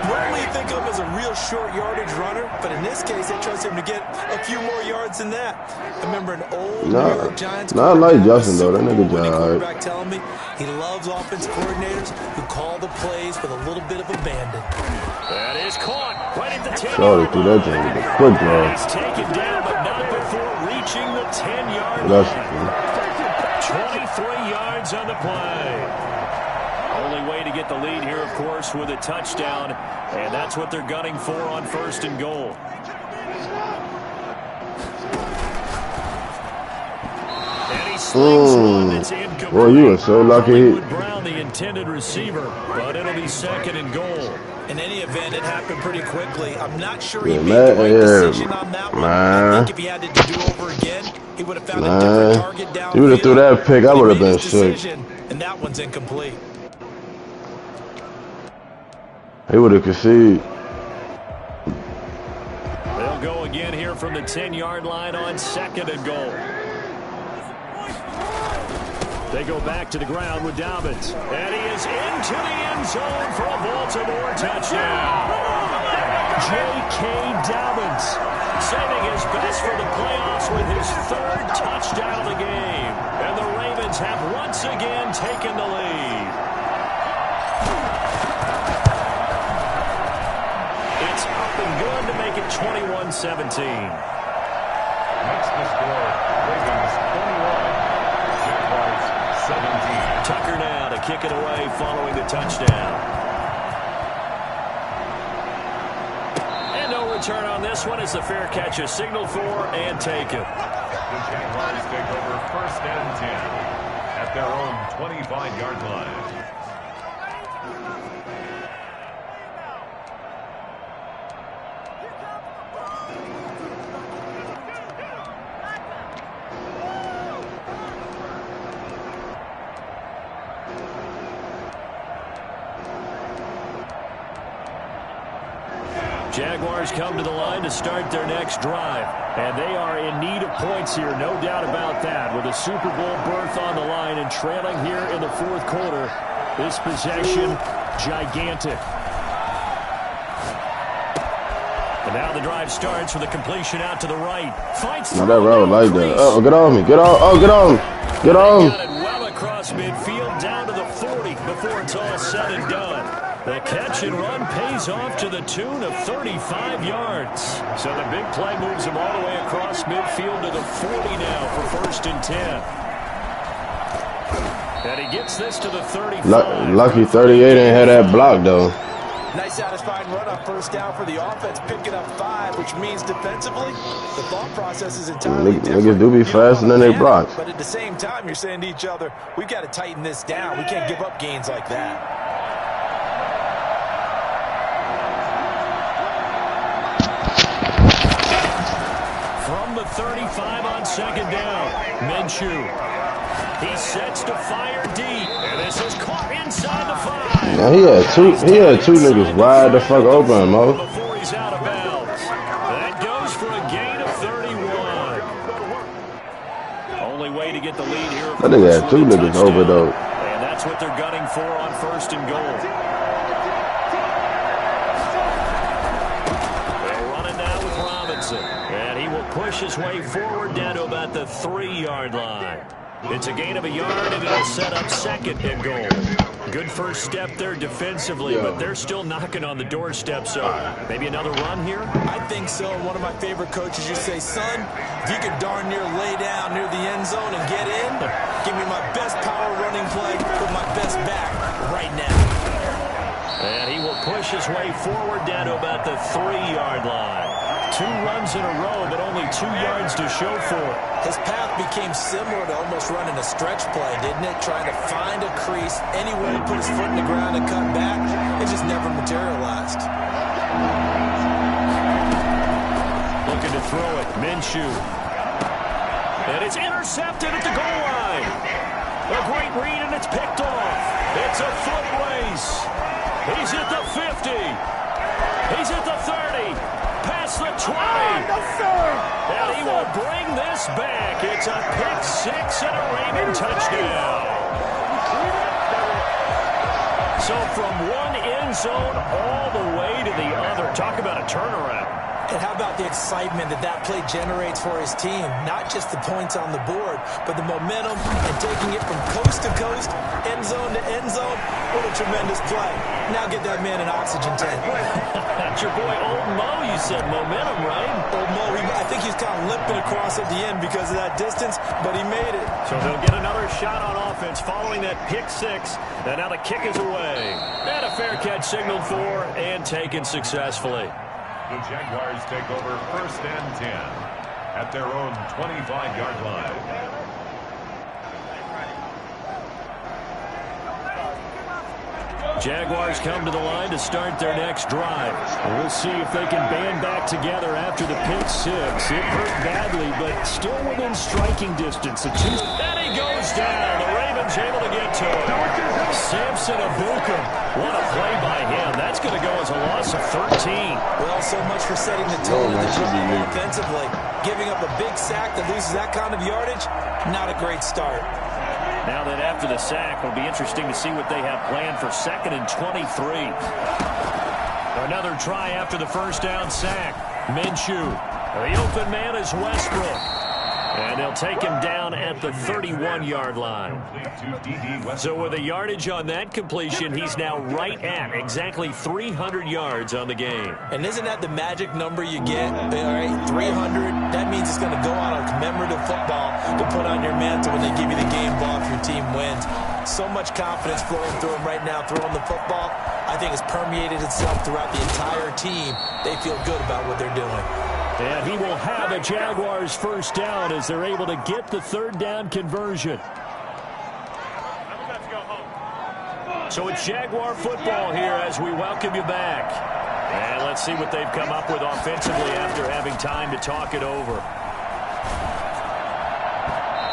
Normally you think of him as a real short yardage runner, but in this case they trust him to get a few more yards than that. I remember an old New York Giants I like Justin though. That nigga quarterback telling me he loves offense coordinators who call the plays with a little bit of abandon. That is caught right at the 10-yard Sorry, through that thing with a quick draw. He's taken down, but not before reaching the 10-yard That's line. 23 yards on the play. Only way to get the lead here, of course, with a touchdown, and that's what they're gunning for on 1st and goal. And he slings one that's incomplete. Boy, you are so lucky. Brown, the intended receiver, but it'll be 2nd and goal. In any event, it happened pretty quickly. I'm not sure he made the right decision on that one. I think if he had it to do over again, he would have found a different target downfield. He would have threw that pick. I would have been sick. And that one's incomplete. He would have conceded. They'll go again here from the 10-yard line on 2nd and goal. They go back to the ground with Dobbins. And he is into the end zone for a Baltimore touchdown. J.K. Dobbins saving his best for the playoffs with his 3rd touchdown of the game. And the Ravens have once again taken the lead. It's up and good to make it 21-17. Makes the score Ravens 21, Jaguars 17. Tucker now to kick it away following the touchdown. And no return on this one as the fair catch is signaled for and taken. The Jaguars take over 1st and 10 at their own 25-yard line. Jaguars come to the line to start their next drive. And they are in need of points here, no doubt about that. With a Super Bowl berth on the line and trailing here in the 4th quarter. This possession, gigantic. And now the drive starts with a completion out to the right. Fights Not that route like that. Oh, get on me. Get on. Oh, get on. Get on. Got it well across midfield down to the 40 before it's all said and done. The catch and run pays off to the tune of 35 yards. So the big play moves him all the way across midfield to the 40 now for 1st and 10. And he gets this to the 35. Lucky 38 ain't had that block, though. Nice satisfying run on first down for the offense, picking up 5, which means defensively, the thought process is entirely different. Niggas do be faster than they blocks. But at the same time, you're saying to each other, we've got to tighten this down. We can't give up gains like that. From the 35 on second down, Minshew. He sets to fire deep, and this is caught inside the 5. Now he had two niggas wide the fuck open, Mo. Before he's out of bounds. That goes for a gain of 31. Only way to get the lead here. That nigga had two niggas over though. And that's what they're gunning for on first and goal. They'll run it now with Robinson. And he will push his way forward down to about the 3-yard line. It's a gain of a yard, and it'll set up second and goal. Good first step there defensively, but they're still knocking on the doorstep, so maybe another run here? I think so. One of my favorite coaches used to say, son, if you could darn near lay down near the end zone and get in, give me my best power running play with my best back right now. And he will push his way forward down to about the 3-yard line. 2 runs in a row, but only 2 yards to show for it. His path became similar to almost running a stretch play, didn't it? Trying to find a crease, anywhere to put his foot in the ground and cut back. It just never materialized. Looking to throw it, Minshew. And it's intercepted at the goal line. A great read, and it's picked off. It's a foot race. He's at the 50. He's at the 30. Past the 20. And he will bring this back. It's a pick-6 and a Raven touchdown. So from one end zone all the way to the other. Talk about a turnaround. And how about the excitement that that play generates for his team? Not just the points on the board, but the momentum and taking it from coast to coast, end zone to end zone. What a tremendous play. Now get that man an oxygen tank. That's your boy Old Mo. You said momentum, right? Old Mo, I think he's kind of limping across at the end because of that distance, but he made it. So they'll get another shot on offense following that pick-6. And now the kick is away. And a fair catch signaled for and taken successfully. The Jaguars take over first and 10 at their own 25-yard line. Jaguars come to the line to start their next drive. We'll see if they can band back together after the pick-6. It hurt badly, but still within striking distance. And he goes down. The Ravens able to get to him. Samson Abuka. What a play by him. That's going to go as a loss of 13. Well, so much for setting the tone of the drive offensively. Giving up a big sack that loses that kind of yardage, not a great start. Now that after the sack, it'll be interesting to see what they have planned for 2nd and 23. Another try after the first down sack. Minshew. The open man is Westbrook. And they'll take him down at the 31-yard line. So with a yardage on that completion, he's now right at exactly 300 yards on the game. And isn't that the magic number you get? All right, 300, that means it's going to go on a commemorative football to put on your mantle when they give you the game ball if your team wins. So much confidence flowing through him right now, throwing the football. I think it's permeated itself throughout the entire team. They feel good about what they're doing. And he will have a Jaguars first down as they're able to get the 3rd down conversion. So it's Jaguar football here as we welcome you back. And let's see what they've come up with offensively after having time to talk it over.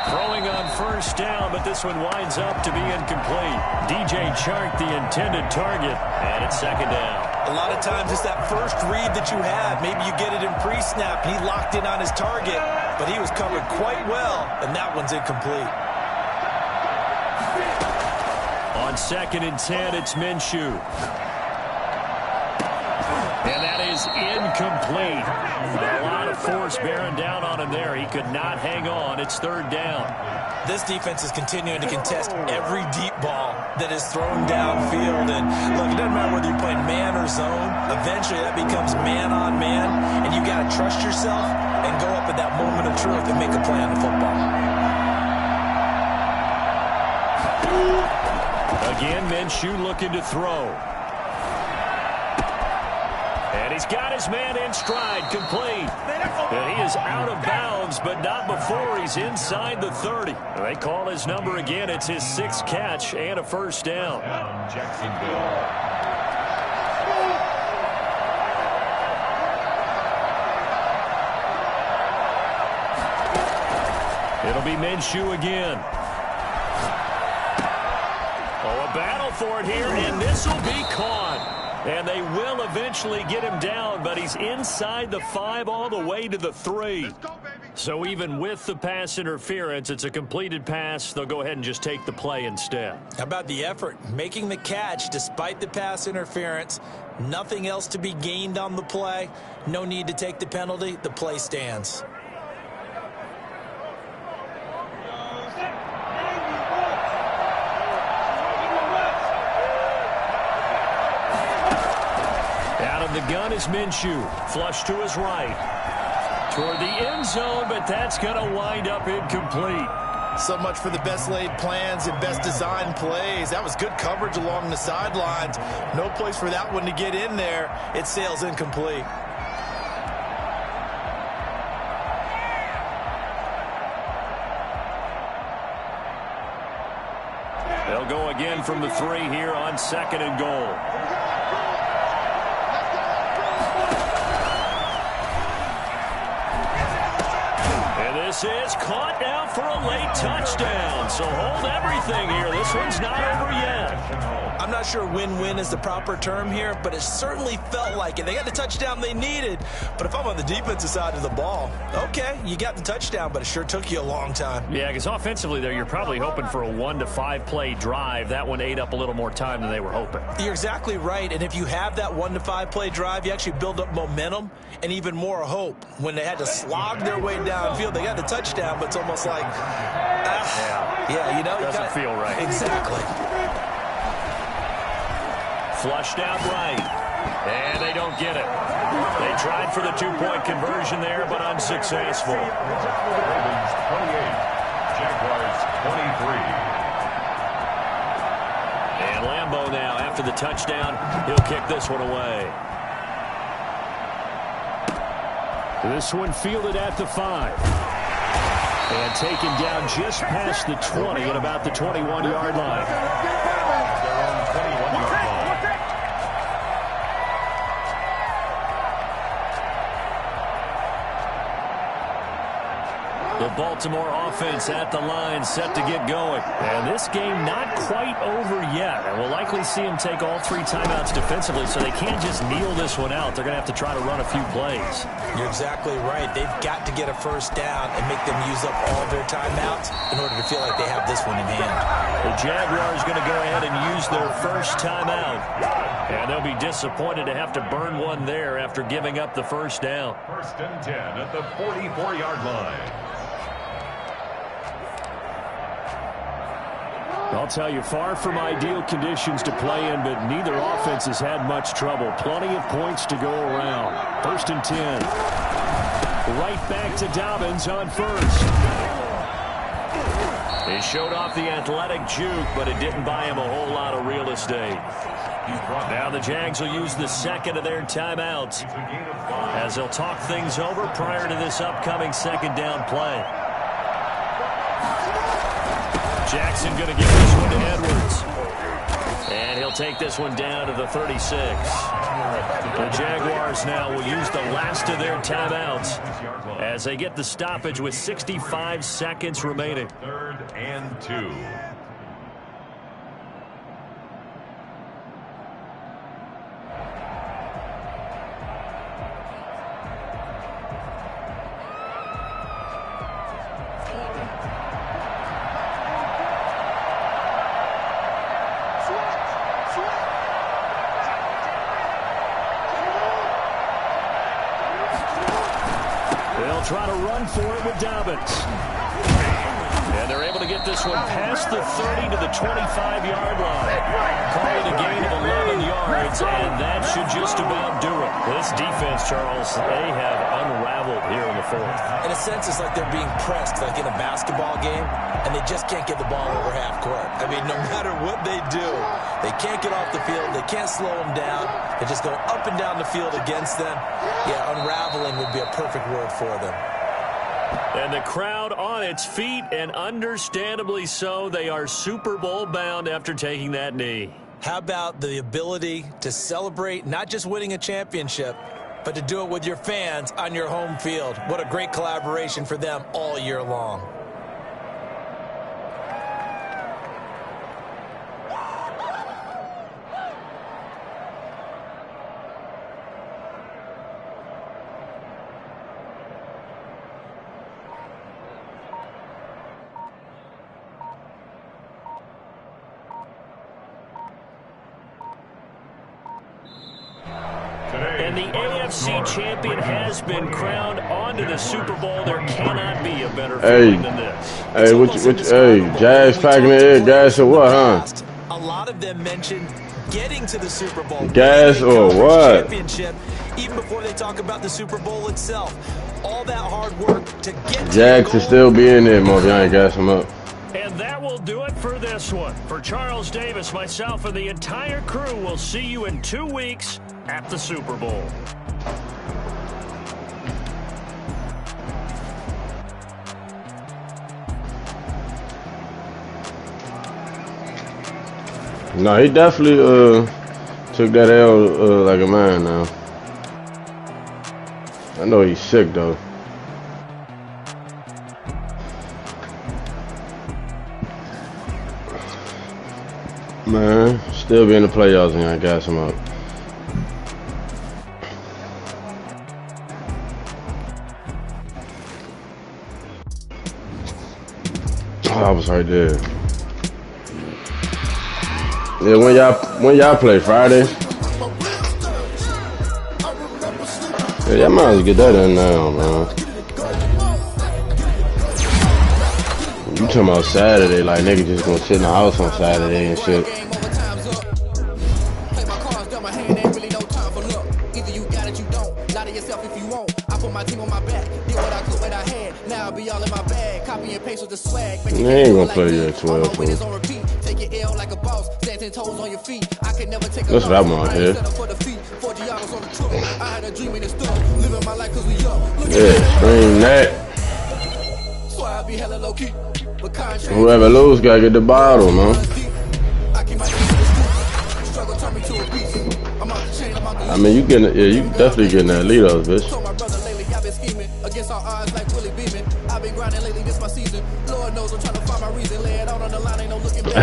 Throwing on first down, but this one winds up to be incomplete. DJ Chark, the intended target, and it's 2nd down. A lot of times it's that first read that you have. Maybe you get it in pre-snap. He locked in on his target, but he was covered quite well, and that one's incomplete. On 2nd and 10, it's Minshew. And that is incomplete. A lot of force bearing down on him there. He could not hang on. It's 3rd down. This defense is continuing to contest every deep ball that is thrown downfield. And look, it doesn't matter whether you're playing man or zone. Eventually that becomes man on man. And you got to trust yourself and go up at that moment of truth and make a play on the football. Again, Minshew looking to throw. He's got his man in stride, complete. And he is out of bounds, but not before he's inside the 30. They call his number again. It's his 6th catch and a first down. Jacksonville. It'll be Minshew again. Oh, a battle for it here, and this will be caught. And they will eventually get him down, but he's inside the 5 all the way to the 3. So even with the pass interference, it's a completed pass. They'll go ahead and just take the play instead. How about the effort? Making the catch despite the pass interference. Nothing else to be gained on the play. No need to take the penalty. The play stands. The gun is Minshew. Flush to his right. Toward the end zone, but that's going to wind up incomplete. So much for the best laid plans and best designed plays. That was good coverage along the sidelines. No place for that one to get in there. It sails incomplete. They'll go again from the 3 here on 2nd and goal. This is caught now for a late touchdown. So hold everything here. This one's not over yet. I'm not sure win-win is the proper term here, but it certainly felt like it. They got the touchdown they needed, but if I'm on the defensive side of the ball, okay, you got the touchdown, but it sure took you a long time. Yeah, because offensively there, you're probably hoping for a 1 to 5 play drive. That one ate up a little more time than they were hoping. You're exactly right, and if you have that 1 to 5 play drive, you actually build up momentum and even more hope. When they had to slog their way downfield, they got the touchdown, but it's almost like, yeah, you know, doesn't feel right. Exactly. Flushed out right, and they don't get it. They tried for the 2-point conversion there, but unsuccessful. Ravens 28, Jaguars 23. And Lambeau now, after the touchdown, he'll kick this one away. This one fielded at the 5. And taken down just past the 20 at about the 21-yard line. Their own 21-yard line. The Baltimore offense at the line, set to get going. And this game not quite over yet. And we'll likely see them take all 3 timeouts defensively, so they can't just kneel this one out. They're going to have to try to run a few plays. You're exactly right. They've got to get a first down and make them use up all their timeouts in order to feel like they have this one in hand. The Jaguars going to go ahead and use their first timeout. And they'll be disappointed to have to burn one there after giving up the first down. 1st and 10 at the 44-yard line. I'll tell you, far from ideal conditions to play in, but neither offense has had much trouble. Plenty of points to go around. 1st and 10. Right back to Dobbins on first. He showed off the athletic juke, but it didn't buy him a whole lot of real estate. Now the Jags will use the 2nd of their timeouts as they'll talk things over prior to this upcoming 2nd down play. Jackson going to give this one to Edwards. And he'll take this one down to the 36. The Jaguars now will use the last of their timeouts as they get the stoppage with 65 seconds remaining. 3rd and 2. Try to run for it with Dobbins. And they're able to get this one past the 30 to the 25-yard line. Calling a gain of 11 yards. yards, and that should just about do it. This defense, Charles, they have unraveled here in the fourth. In a sense, it's like they're being pressed like in a basketball game, and they just can't get the ball over half court. I mean, no matter what they do, they can't get off the field. They can't slow them down. They just go up and down the field against them. Yeah, unraveling would be a perfect word for them. And the crowd on its feet, and understandably so. They are Super Bowl bound after taking that knee. How about the ability to celebrate not just winning a championship, but to do it with your fans on your home field? What a great collaboration for them all year long. And the AFC champion has been crowned onto the Super Bowl. There cannot be a better feeling than this. Hey, Jags packing the egg, gas or what, huh? A lot of them mentioned getting to the Super Bowl. Gas or what? Championship, even before they talk about the Super Bowl itself. All that hard work to get Jags to still be in there, Mo. Y'all ain't gas him up. And that will do it for this one. For Charles Davis, myself, and the entire crew, we'll see you in 2 weeks at the Super Bowl. No, he definitely took that L like a man now. I know he's sick though. Man, still be in the playoffs and I gas him up. Oh, I was right there. Yeah, when y'all play Friday? Yeah, y'all might as well get that in now, man. You talking about Saturday, like niggas just gonna sit in the house on Saturday and shit. They ain't gonna play you at 12, fool. That's what I'm on here. Yeah, scream that. Whoever lose gotta get the bottle, man. I mean, you getting, yeah, you definitely getting that Litos, bitch. Lord knows I'm trying to find my reason. Lay it out on the line, ain't no looking back.